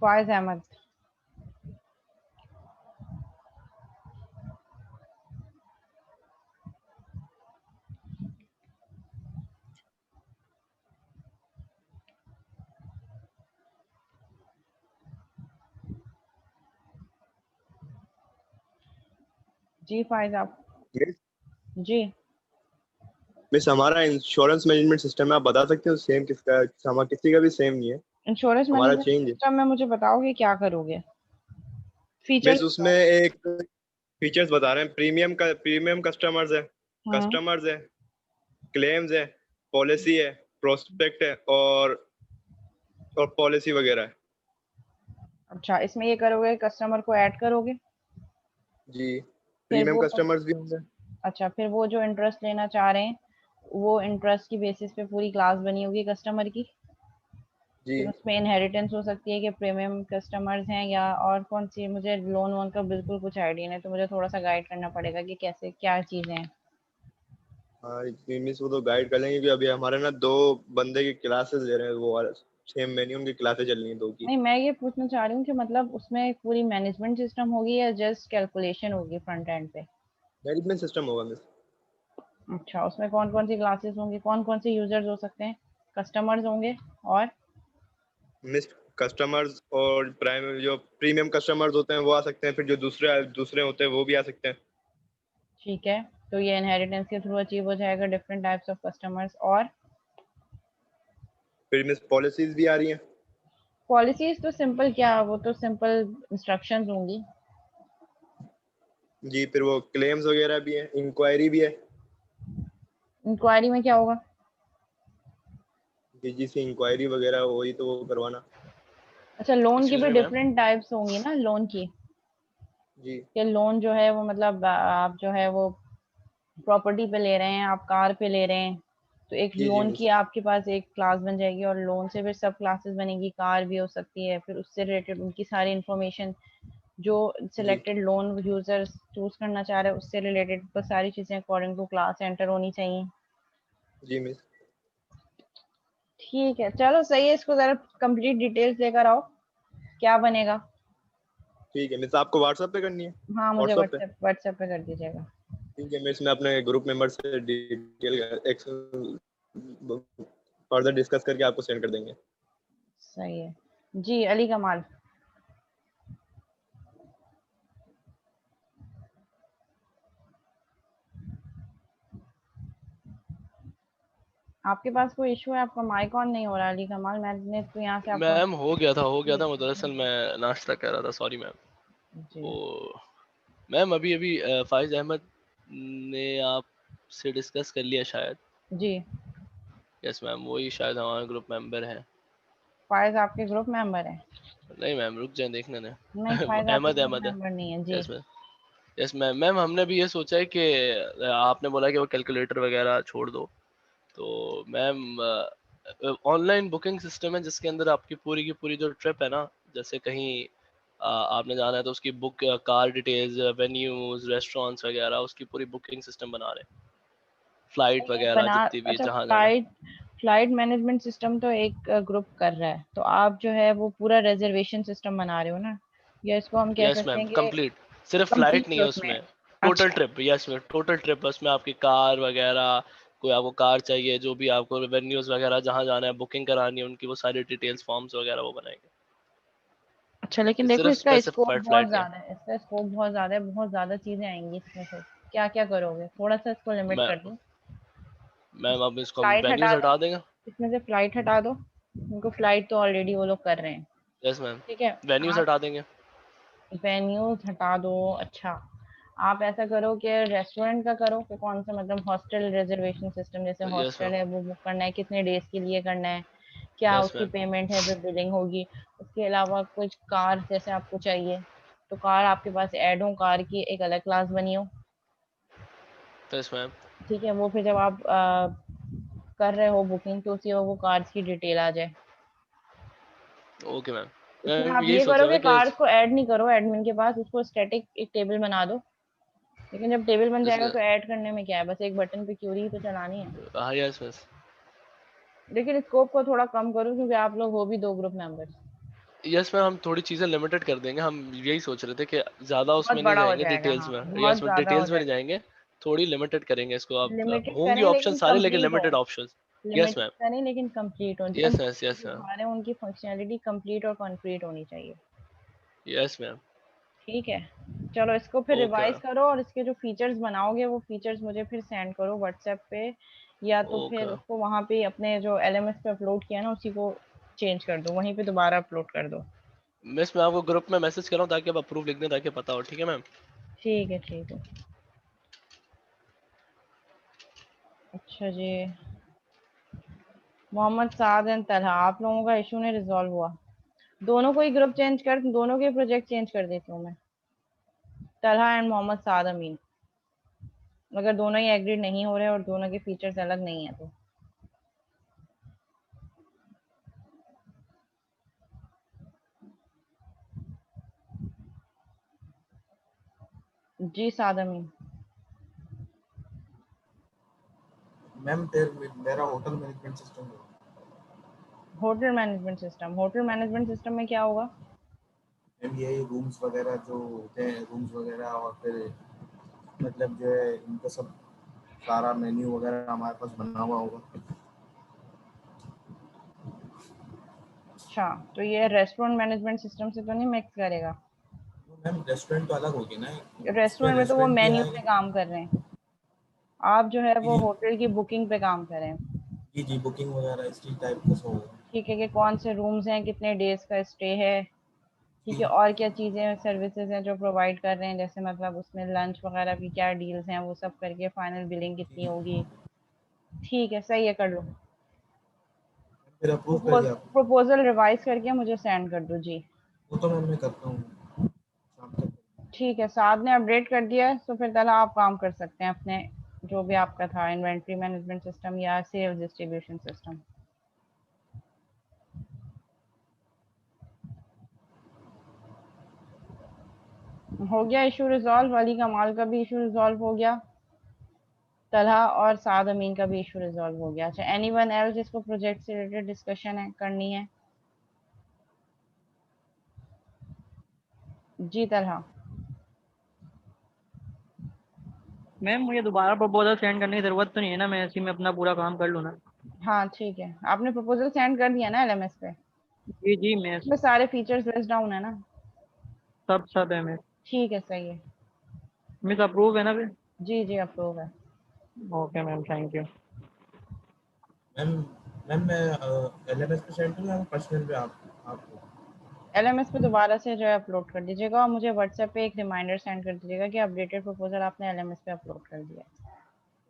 फायज अहमद। जी फायज आप। जी मिस हमारा इंश्योरेंस मैनेजमेंट सिस्टम है, आप बता सकते हो सेम किसका है? हमारा किसी का भी सेम नहीं है, इंश्योरेंस हमारा मैनेजमेंट चेंज है। सिस्टम में मुझे बताओगे क्या करोगे? फीचर्स मिस बताओ। उसमें एक फीचर्स बता रहे हैं, प्रीमियम कस्टमर्स है, हम्म। कस्टमर्स है, क्लेम्स है, पॉलिसी है, प्रोस्पेक्ट है और पॉलिसी वगैरह है। अच्छा, इसमें ये करोगे, कस्टमर को ऐड करोगे, जी, फिर प्रीमियम वो कस्टमर्स भी होंगे। अच्छा, फिर वो जो इंटरेस्ट लेना चाह रहे हैं वो इंटरेस्ट की बेसिस पे पूरी क्लास बनी होगी कस्टमर की। जी, फिर उसमें इनहेरिटेंस हो सकती है कि प्रीमियम कस्टमर्स हैं या और कौन सी। मुझे लोन वोन का बिल्कुल कुछ आइडिया नहीं, तो मुझे थोड़ा सा गाइड करना पड़ेगा कि कैसे क्या चीज़ें हैं। हाँ मिस वो तो गाइड कर लेंगे कि अभी हमारे ना 2 बंदे की क्लासेस ले रहे हैं, वो सेम में नहीं, उनकी क्लासेस चल रही हैं 2 की। नहीं, मैं ये पूछना चाह रही हूँ कि मतलब उसमें पूरी मैनेजमेंट सिस्टम होगी या जस्ट कैलकुलेशन होगी फ्रंट एंड पे? मैनेजमेंट सिस्टम होगा मिस। अच्छा, उसमें कौन कौन सी क्लासेस होंगी, कौन कौन से यूजर्स हो सकते हैं? कस्टमर्स होंगे और मिस कस्टमर्स और प्राइम जो प्रीमियम कस्टमर्स होते हैं वो आ सकते हैं, फिर जो दूसरे दूसरे होते हैं वो भी आ सकते हैं। ठीक है, तो ये इनहेरिटेंस के थ्रू अचीव हो जाएगा, डिफरेंट टाइप्स ऑफ कस्टमर्स। और फिर मिस पॉलिसीज भी आ रही हैं। पॉलिसीज तो सिंपल, क्या वो तो सिंपल इंस्ट्रक्शंस होंगी। जी, फिर वो क्लेम्स वगैरह भी है, इंक्वायरी भी है। इंक्वायरी में क्या होगा? जी जिससे इंक्वायरी वगैरह वही तो वो करवाना। अच्छा, लोन की एक्सक्यूज भी मी मैम। डिफरेंट टाइप्स होंगी ना लोन की। जी कि लोन जो है वो मतलब आप जो है वो प्रॉपर्टी पे ले रहे हैं, आप कार पे ले रहे हैं, तो एक जी जी लोन मिस। की आपके पास एक क्लास बन जाएगी और लोन से फिर सब क्लासेस बनेगी। कार भी हो सकती है, फिर उससे रिलेटेड उनकी सारी इंफॉर्मेशन जो जी सिलेक्टेड लोन यूजर चूज करना चाह रहे हैं उससे रिलेटेड तो सारी चीजें अकॉर्डिंग टू क्लास एंटर होनी चाहिए। जी मिस। ठीक है, चलो सही है, इसको जरा कंप्लीट डिटेल्स लेकर आओ, क्या बनेगा। ठीक है मिस, आपको व्हाट्सएप पे करनी है? हाँ, मुझे व्हाट्सएप पे? व्हाट्सएप व्हाट्सएप पे कर दीजिएगा। ठीक है मिस, मैं अपने ग्रुप मेंबर से डिटेल फर्दर डिस्कस करके आपको सेंड कर देंगे। सही है जी। अली कमाल, आपके पास कोई इशू है? आपका माइक ऑन नहीं हो रहा अली कमाल, मैंने तो यहाँ से आपको मैम हो गया था वो, दरअसल मैं नाश्ता कर रहा था, सॉरी मैम। जी। वो मैम अभी अभी फाइज अहमद ने आपसे डिस्कस कर लिया शायद। जी, यस मैम, वही शायद हमारे ग्रुप मेंबर हैं। फायज आपके ग्रुप मेंबर है? नहीं मैम, रुक जाए देखने ने। नहीं, फायज आपके अहमद ग्रुप अहमद है। मेंबर नहीं है जी। Yes ma'am. Yes ma'am. Ma'am हमने भी ये सोचा है कि आपने बोला कि वो कैलकुलेटर वगैरह छोड़ दो, तो मैम ऑनलाइन बुकिंग सिस्टम है जिसके अंदर आपकी पूरी की पूरी जो ट्रिप है ना, जैसे कहीं आपने जाना है तो उसकी book, car details, venues, restaurants वगैरह, उसकी पूरी बुकिंग सिस्टम बना रहे हैं, फ्लाइट ये वगैरह बना, जितनी भी है अच्छा जहाँ जाना है। फ्लाइट मैनेजमेंट सिस्टम तो एक ग्रुप कर रहा है, तो आप जो है वो पूरा रिजर्वेशन सिस्टम बना रहे हो ना, या इसको हम कह यस सकते मैम, हैं कि कंप्लीट, सिर्फ फ्लाइट नहीं कंप्लीट है उसमें। उसमें, टोटल अच्छा, trip. Yes ma'am, total trip, उसमें आपकी कार वगैरह, कोई आपको कार चाहिए, जो भी आपको वेन्यूज वगैरह जहाँ जाना है, बुकिंग करानी है उनकी, वो सारी डिटेल्स, फॉर्म्स वगैरह वो बनाएंगे। अच्छा, लेकिन ये देखो सिर्फ इसका स्कोप स्पेसिफाइड बहुत फ्लाइट नहीं है। ज्यादा है, इसका स्कोप बहुत ज्यादा है, बहुत ज्यादा चीजें आएंगी इसमें, फिर क्या क्या करोगे, थोड़ा सा इसको लिमिट मैं कर दो। मैम अब इसको हम फ्लाइट हटा वेन्यूज दो, हटा देंगे। इसमें से फ्लाइट हटा दो, उनको फ्लाइट तो ऑलरेडी वो लोग कर रहे हैं। यस मैम, ठीक है, वेन्यूज आप हटा देंगे। वेन्यूज हटा दो। अच्छा, आप ऐसा करो कि रेस्टोरेंट का करो कि कौन सा, मतलब हॉस्टल रिजर्वेशन सिस्टम, जैसे यस मैम। हॉस्टल है वो बुक करना है, कितने डेज के लिए करना है, क्या यस उसकी मैम। पेमेंट है जो बिलिंग होगी। उसके अलावा कुछ कार जैसे आपको चाहिए, तो कार आपके पास ऐड हो, कार की एक अलग क्लास बनी हो। Yes ma'am. ठीक है, वो फिर जब आप कर रहे हो बुकिंग, तो उसी वो कार्स की डिटेल आ जाए। Okay ma'am. उसमें मैं आप यही ये सोच करो रहा कि था कि कार्स को ऐड नहीं करो एडमिन के पास, उसको स्टैटिक एक टेबल बना दो। लेकिन जब टेबल बन जाएगा इसका, तो ऐड करने में क्या है, बस एक बटन पे क्यूरी तो चलानी है। हाँ यस यस। लेकिन स्कोप को थोड़ा कम करो, क्योंकि आप लोग हो भी 2 ग्रुप मेंबर्स। यस मैम, हम थोड़ी चीजें लिमिटेड कर देंगे, हम यही सोच रहे थे कि ज्यादा बहुत उसमें नहीं बड़ा हो जाएंगे जाएगा, डिटेल्स हाँ में। बहुत यस में ज्यादा हो डिटेल्स में नहीं जाएगा। जाएंगे, थोड़ी लिमिटेड करेंगे इसको। आप लिमिटेड होंगी करें ऑप्शन लेकिन सारे, लेकिन कंप्लीट हो। Limited options. Yes limited ma'am. करें लेकिन कंप्लीट हो, जो यस यस यस मैम। दिखा रहे हैं उनकी फंक्शनैलिटी कंप्लीट और कंक्रीट होनी चाहिए। Yes ma'am. ठीक है, चलो इसको फिर ओके रिवाइज मैम। करो, और इसके जो फीचर्स बनाओगे वो फीचर्स मुझे फिर सेंड करो व्हाट्सएप पे, या तो फिर ओके उसको वहाँ पे अपने जो एलएमएस पे अपलोड किया ना उसी को चेंज कर दो, वहीं पे दोबारा अपलोड कर दो। मिस, मैं आपको ग्रुप में मैसेज कर रहा हूँ ताकि आप अप्रूव लिख दें, ताकि पता हो। ठीक है मैम। ठीक है, ठीक है। अच्छा जी, मोहम्मद साद एंड तलहा, आप लोगों का इशू नहीं रिजॉल्व हुआ। दोनों को ही ग्रुप चेंज कर, दोनों के प्रोजेक्ट चेंज कर देती हूँ मैं, तलहा एंड मोहम्मद साद अमीन, अगर दोनों ही एग्रीड नहीं हो रहे और दोनों के फीचर्स अलग नहीं है तो। जी साद अमीन। मैम फिर मेरा होटल मैनेजमेंट सिस्टम है। होटल मैनेजमेंट सिस्टम में क्या होगा? मैम यही रूम्स वगैरह जो होते हैं, रूम्स वगैरह, और फिर मतलब जो है इनका सब सारा मेन्यू वगैरह हमारे पास बना हुआ होगा। अच्छा, तो ये रेस्टोरेंट मैनेजमेंट सिस्टम से तो नहीं मिक्स करेगा? मैम रेस्टोरेंट तो अलग होगी ना, इस पे रेस्टोरेंट में तो वो रेस्टोरेंट की मेन्यू है। पे काम कर रहे हैं, आप जो है वो जी होटल की बुकिंग पे काम कर रहे हैं। जी जी, बुकिंग वगैरह इसी टाइप का सब होगा। ठीक है, कि कौन से रूम्स हैं, कितने डेज का स्टे है। ठीक जी है, और क्या चीज़ें सर्विसेज हैं जो प्रोवाइड कर रहे हैं, जैसे मतलब उसमें लंच वगैरह की क्या डील्स हैं, वो सब करके फाइनल बिलिंग कितनी जी, होगी। ठीक है, सही है, कर लो। फिर अप्रूव कर दिया आपने? प्रपोजल रिवाइज करके मुझे सेंड कर दो जी। वो तो मैम मैं करता हूँ शाम तक। ठीक है, साथ ने अपडेट कर दिया है, तो फिर तला आप काम कर सकते हैं अपने, जो भी आपका था इन्वेंट्री मैनेजमेंट सिस्टम या सेल्स डिस्ट्रीब्यूशन सिस्टम। हो गया इशू रिजॉल्व, अली कमाल का भी इशू रिजॉल्व हो गया, तलहा और साद अमीन का भी इशू रिजॉल्व हो गया। अच्छा, एनीवन एल्स जिसको प्रोजेक्ट से रिलेटेड डिस्कशन है करनी है? जी तलहा। मैम मुझे दोबारा प्रपोजल सेंड करने की जरूरत तो नहीं है ना, मैं इसी में अपना पूरा काम कर लूँ ना? हाँ ठीक है, आपने प्रपोजल सेंड कर दिया ना एलएमएस पे? जी जी, मैं इसमें सारे फीचर्स लिस्ट डाउन है ना? सब है मैं। ठीक है, सही है। मिस अप्रूव है ना फिर? जी जी, अप्रूव है। Okay ma'am, thank you. Ma'am ma'am मैं LMS पे सेंड करूँ या पर्सनल पे आपको? एलएमएस पे दोबारा से जो है अपलोड कर दीजिएगा, और मुझे व्हाट्सएप पे एक रिमाइंडर सेंड कर दीजिएगा कि अपडेटेड प्रपोजल आपने एलएमएस पे अपलोड कर दिया है।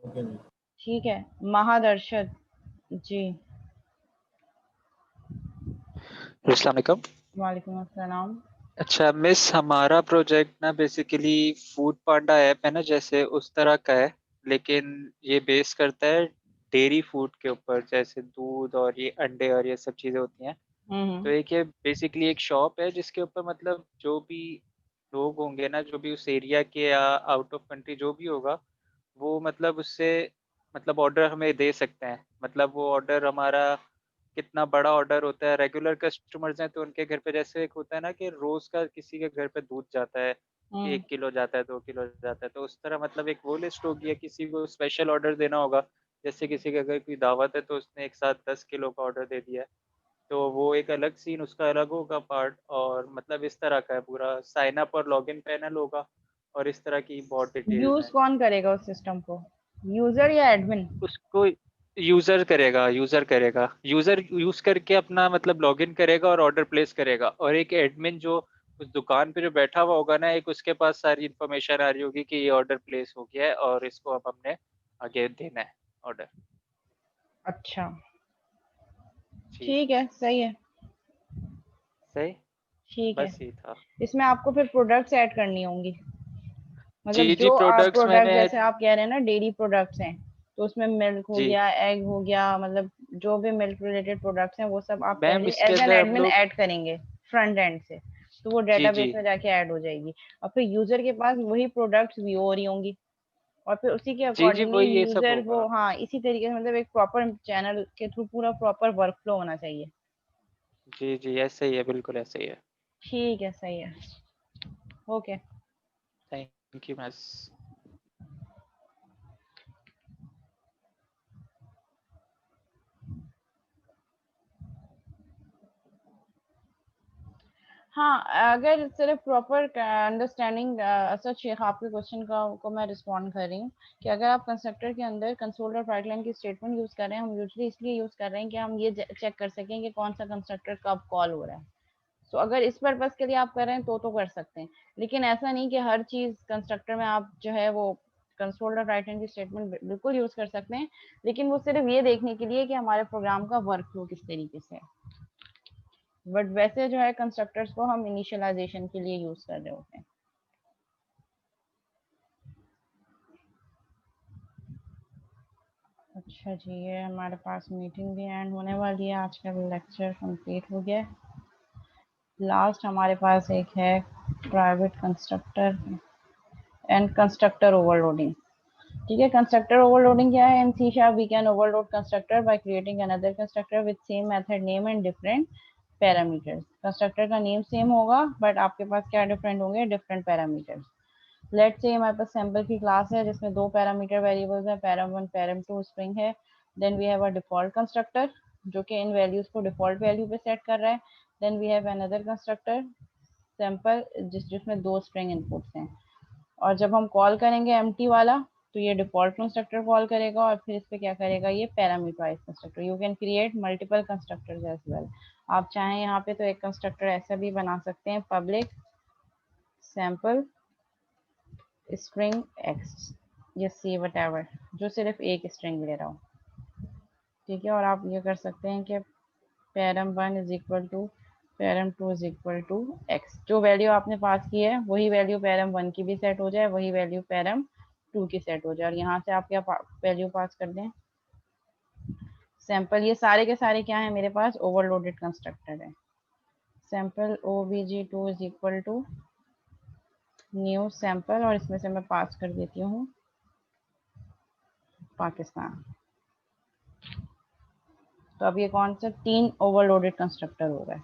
Okay ma'am. ठीक है, महादर्शद जी। अस्सलाम वालेकुम। वालेकुम अस्सलाम। अच्छा मिस, हमारा प्रोजेक्ट ना बेसिकली फूड पांडा ऐप है ना, जैसे उस तरह का है, लेकिन ये बेस करता है डेयरी फूड के ऊपर, जैसे दूध और ये अंडे और ये सब चीज़ें होती हैं। तो एक ये बेसिकली एक शॉप है जिसके ऊपर मतलब जो भी लोग होंगे ना, जो भी उस एरिया के या आउट ऑफ कंट्री जो भी होगा, वो मतलब उससे मतलब ऑर्डर हमें दे सकते हैं। मतलब वो ऑर्डर हमारा कितना बड़ा ऑर्डर होता है, रेगुलर कस्टमर्स हैं तो उनके घर पे जैसे एक होता है ना कि रोज का किसी के घर पे दूध जाता है, 1 किलो जाता है, 2 किलो जाता है, तो उस तरह मतलब एक वो लिस्ट होगी, या किसी को स्पेशल ऑर्डर देना होगा, जैसे किसी के अगर कोई दावत है तो उसने एक साथ 10 किलो का ऑर्डर दे दिया है, तो वो एक अलग सीन, उसका अलग होगा पार्ट। और मतलब इस तरह का है पूरा, साइन अप और लॉगिन पैनल होगा और इस तरह की बहुत डिटेल्स यूज हैं। कौन करेगा उस सिस्टम को, यूजर या एडमिन? उसको यूजर करेगा, यूजर यूज करके अपना मतलब लॉगिन करेगा और ऑर्डर प्लेस करेगा, और एक एडमिन जो उस दुकान पे जो बैठा हुआ होगा ना, एक उसके पास सारी इन्फॉर्मेशन आ रही होगी कि ये ऑर्डर प्लेस हो गया है और इसको अब हमने आगे देना है ऑर्डर। अच्छा, जी ठीक है, सही है। सही, ठीक है, बस ये था। इसमें आपको फिर प्रोडक्ट्स ऐड करनी होंगी, मतलब जी जी, जो आप प्रोडक्ट्स प्रोडक्ट मैंने जैसे आप कह रहे हैं ना डेयरी प्रोडक्ट्स हैं, तो उसमें मिल्क हो जी गया, एग हो गया, मतलब जो भी मिल्क रिलेटेड प्रोडक्ट्स हैं वो सब आप मैम पहले इसके एज एन अंदर हम एडमिन लोग ऐड करेंगे फ्रंट एंड से, तो वो जी जी डेटाबेस में जाके ऐड हो जाएगी, और फिर यूजर के पास वही प्रोडक्ट्स व्यू हो रही होंगी, और फिर उसी के जी जी, अकॉर्डिंगली वही ये सब यूजर वो, होगा। हाँ, इसी तरीके से मतलब एक प्रॉपर चैनल के थ्रू पूरा प्रॉपर वर्कफ्लो होना चाहिए। जी जी, ऐसे ही है, बिल्कुल ऐसे ही है। ठीक है, सही है, ओके। Thank you mess. हाँ, अगर सिर्फ प्रॉपर अंडरस्टैंडिंग सर शेख आपके क्वेश्चन का को मैं रिस्पॉन्ड कर रही हूँ कि अगर आप कंस्ट्रक्टर के अंदर कंसोल और पाइपलाइन की स्टेटमेंट यूज कर रहे हैं, हम यूजली इसलिए यूज कर रहे हैं कि हम ये चेक कर सकें कि कौन सा कंस्ट्रक्टर कब कॉल हो रहा है। तो अगर इस पर्पज के लिए आप कर रहे हैं तो कर सकते हैं, लेकिन ऐसा नहीं कि हर चीज कंस्ट्रक्टर में आप जो है वो कंसोल और पाइपलाइन की स्टेटमेंट बिल्कुल यूज कर सकते हैं, लेकिन वो सिर्फ ये देखने के लिए कि हमारे प्रोग्राम का वर्क फ्लो किस तरीके से है। बट वैसे जो है कंस्ट्रक्टर्स को हम इनिशियलाइजेशन के लिए यूज कर रहे होते हैं। अच्छा जी, ये हमारे पास मीटिंग भी एंड होने वाली है, आज का लेक्चर कंप्लीट हो गया। लास्ट हमारे पास एक है private constructor and constructor overloading. ठीक है, कंस्ट्रक्टर ओवरलोडिंग क्या है? In C sharp we can overload constructor by creating another constructor with same method name and different parameters. Constructor का नेम सेम होगा बट आपके पास क्या डिफरेंट होंगे? Different parameters. लेट्स से हमारे पास सैम्पल की क्लास है जिसमें दो पैरामीटर वेरिएबल्स है, पैराम1 पैराम2 स्ट्रिंग है। Then we have a default constructor जो कि इन वैल्यूज को डिफॉल्ट वैल्यू पे सेट कर रहा है। Then we have another constructor sample जिसमें दो स्ट्रिंग इनपुट्स हैं, और जब हम कॉल करेंगे एम्प्टी वाला तो ये डिफॉल्ट कंस्ट्रक्टर कॉल करेगा और फिर इस पे क्या करेगा? ये parameterise constructor. You can create multiple constructors as well. आप चाहें यहाँ पे तो एक कंस्ट्रक्टर ऐसा भी बना सकते हैं, पब्लिक सैम्पल स्ट्रिंग एक्स या सी वटएवर, जो सिर्फ एक स्ट्रिंग ले रहा हो। ठीक है, और आप ये कर सकते हैं कि param one is equal to param two is equal to X. जो वैल्यू आपने पास की है वही वैल्यू पैरम1 की भी सेट हो जाए, वही वैल्यू पैरम2 की सेट हो जाए, और यहाँ से आप क्या वैल्यू पास कर दें? सैंपल। ये सारे के सारे क्या है मेरे पास? ओवरलोडेड कंस्ट्रक्टर है। Sample obj2 is equal to new sample, और इसमें से मैं पास कर देती हूँ पाकिस्तान। तो अब ये कौन सा? 3 ओवरलोडेड कंस्ट्रक्टर हो गए।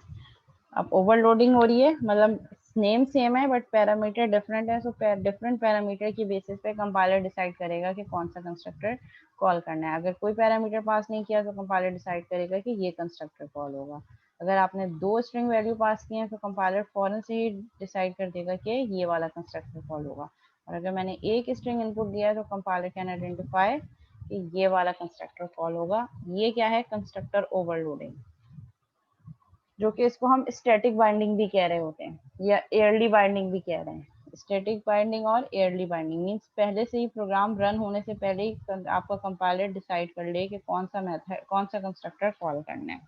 अब ओवरलोडिंग हो रही है मतलब नेम सेम है बट पैरामीटर डिफरेंट है, सो डिफरेंट पैरामीटर की बेसिस पे कंपाइलर डिसाइड करेगा कि कौन सा कंस्ट्रक्टर कॉल करना है। अगर कोई पैरामीटर पास नहीं किया तो कंपाइलर डिसाइड करेगा कि ये कंस्ट्रक्टर कॉल होगा। अगर आपने दो स्ट्रिंग वैल्यू पास किए हैं तो कंपाइलर फौरन से ही डिसाइड कर देगा कि ये वाला कंस्ट्रक्टर कॉल होगा, और अगर मैंने एक स्ट्रिंग इनपुट दिया है तो कंपाइलर कैन आइडेंटिफाई कि ये वाला कंस्ट्रक्टर कॉल होगा। ये क्या है? कंस्ट्रक्टर ओवरलोडिंग, जो कि इसको हम स्टैटिक बाइंडिंग भी कह रहे होते हैं या एयरली बाइंडिंग भी कह रहे हैं। स्टैटिक बाइंडिंग और एयरली बाइंडिंग मीन्स पहले से ही प्रोग्राम रन होने से पहले ही आपका कंपाइलर डिसाइड कर ले कि कौन सा मेथड, कौन सा कंस्ट्रक्टर कॉल करना है।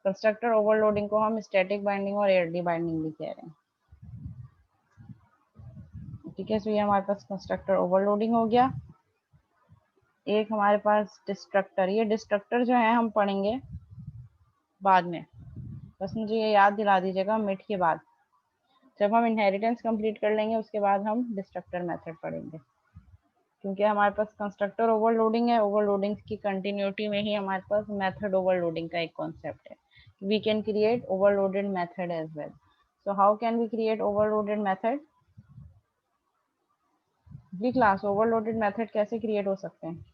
कंस्ट्रक्टर ओवरलोडिंग को हम स्टैटिक बाइंडिंग और एआरडी बाइंडिंग भी कह रहे हैं। ठीक है, तो ये हमारे पास कंस्ट्रक्टर ओवरलोडिंग हो गया। एक हमारे पास डिस्ट्रक्टर, ये डिस्ट्रक्टर जो है हम पढ़ेंगे बाद में, बस मुझे ये याद दिला दीजिएगा मिड के बाद। जब हम इनहेरिटेंस कंप्लीट कर लेंगे उसके बाद हम डिस्ट्रक्टर मेथड पढ़ेंगे, क्योंकि हमारे पास कंस्ट्रक्टर ओवरलोडिंग है, ओवरलोडिंग की कंटिन्यूटी में ही हमारे पास मेथड ओवरलोडिंग का एक कॉन्सेप्ट है। We can create overloaded method as well. So how can we create overloaded method? जी क्लास, ओवरलोडेड मेथड कैसे क्रिएट हो सकते हैं?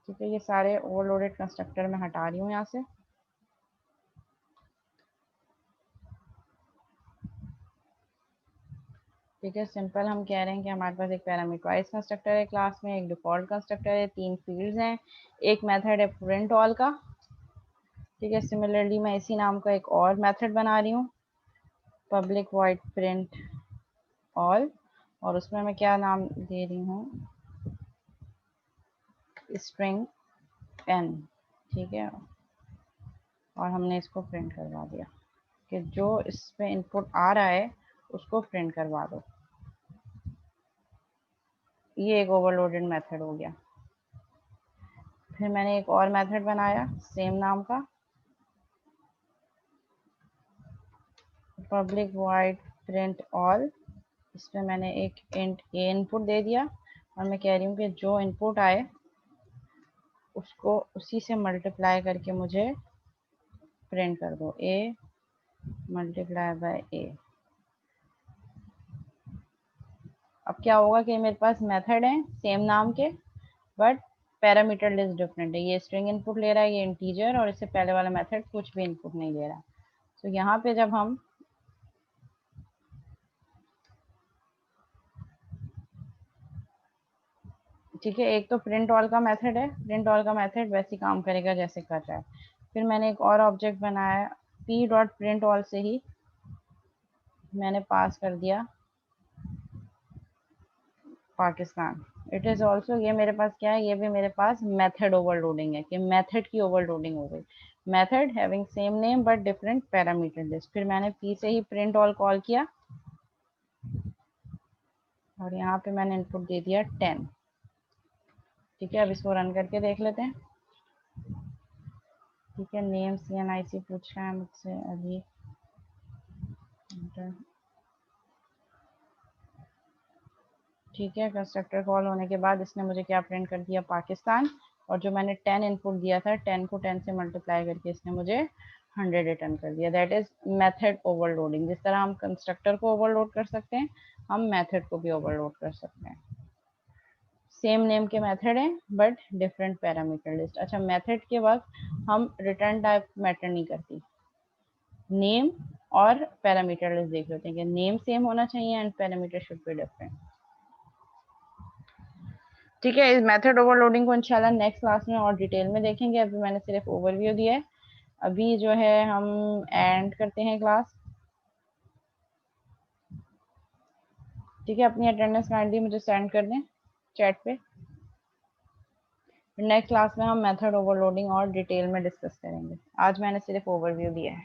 ठीक है, ये सारे ओवरलोडेड कंस्ट्रक्टर मैं हटा रही हूँ यहाँ से। ठीक है, सिंपल हम कह रहे हैं कि हमारे पास एक पैरामीटराइज कंस्ट्रक्टर है क्लास में, एक डिफॉल्ट कंस्ट्रक्टर है, 3 फील्ड्स हैं, एक मेथड है प्रिंट ऑल का। ठीक है, सिमिलरली मैं इसी नाम का एक और मेथड बना रही हूँ, पब्लिक वॉइड प्रिंट ऑल, और उसमें मैं क्या नाम दे रही हूँ, स्ट्रिंग n। ठीक है, और हमने इसको प्रिंट करवा दिया कि जो इसमें इनपुट आ रहा है उसको प्रिंट करवा दो। ये एक ओवरलोडेड मेथड हो गया। फिर मैंने एक और मेथड बनाया सेम नाम का, पब्लिक वॉइड प्रिंट ऑल। इसमें मैंने एक इंट ए इनपुट दे दिया और मैं कह रही हूँ कि जो इनपुट आए उसको उसी से मल्टीप्लाई करके मुझे प्रिंट कर दो, ए मल्टीप्लाई बाय ए। अब क्या होगा कि मेरे पास मेथड है सेम नाम के, बट पैरामीटर लिस्ट डिफरेंट है। ये स्ट्रिंग इनपुट ले रहा है, ये इंटीजर, और इससे पहले वाला मेथड कुछ भी इनपुट नहीं ले रहा। तो यहाँ पे जब हम ठीक है, एक तो प्रिंट ऑल का मेथड है, प्रिंट ऑल का मेथड वैसे ही काम करेगा जैसे कर रहा है। फिर मैंने एक और ऑब्जेक्ट बनाया पी डॉट प्रिंट ऑल से ही मैंने पास कर दिया पाकिस्तान। इट इज़ ऑल्सो, ये मेरे पास क्या है, ये भी मेरे पास मेथड ओवरलोडिंग है कि मेथड की ओवरलोडिंग हो गई। Method having same name but different parameter list. फिर मैंने पी से ही प्रिंट ऑल कॉल किया और यहाँ पे मैंने इनपुट दे दिया 10। ठीक है, अब इसको रन करके देख लेते हैं। ठीक है, नेम CNIC पूछ रहा है मुझसे अभी। ठीक है, कंस्ट्रक्टर कॉल होने के बाद इसने मुझे क्या प्रिंट कर दिया, पाकिस्तान। और जो मैंने 10 इनपुट दिया था, 10 को 10 से मल्टीप्लाई करके इसने मुझे 100 रिटर्न कर दिया। That is method overloading. जिस तरह हम कंस्ट्रक्टर को ओवरलोड कर सकते हैं, हम मेथड को भी ओवरलोड कर सकते हैं। सेम नेम के मेथड हैं बट डिफरेंट पैरामीटर लिस्ट। अच्छा, मेथड के वक्त हम रिटर्न टाइप मैटर नहीं करती, नेम और पैरामीटर लिस्ट देख लेते हैं कि नेम सेम होना चाहिए and parameter should be different. ठीक है, इस मेथड ओवरलोडिंग को इंशाल्लाह नेक्स्ट क्लास में और डिटेल में देखेंगे। अभी मैंने सिर्फ ओवरव्यू दिया है। अभी जो है हम एंड करते हैं क्लास। ठीक है, अपनी अटेंडेंस काइंडली मुझे सेंड कर दें चैट पे। नेक्स्ट क्लास में हम मेथड ओवरलोडिंग और डिटेल में डिस्कस करेंगे। आज मैंने सिर्फ ओवरव्यू दिया है।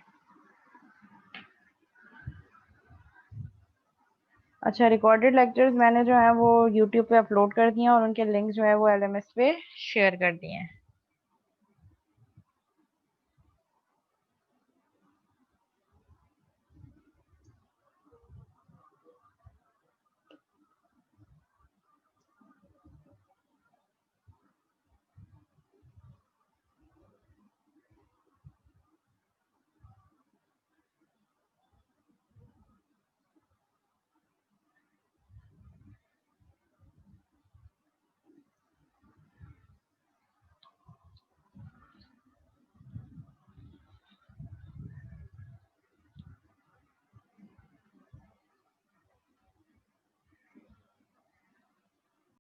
अच्छा, रिकॉर्डेड लेक्चर्स मैंने जो है वो यूट्यूब पे अपलोड कर दिए हैं और उनके लिंक जो है वो LMS पे शेयर कर दिए हैं।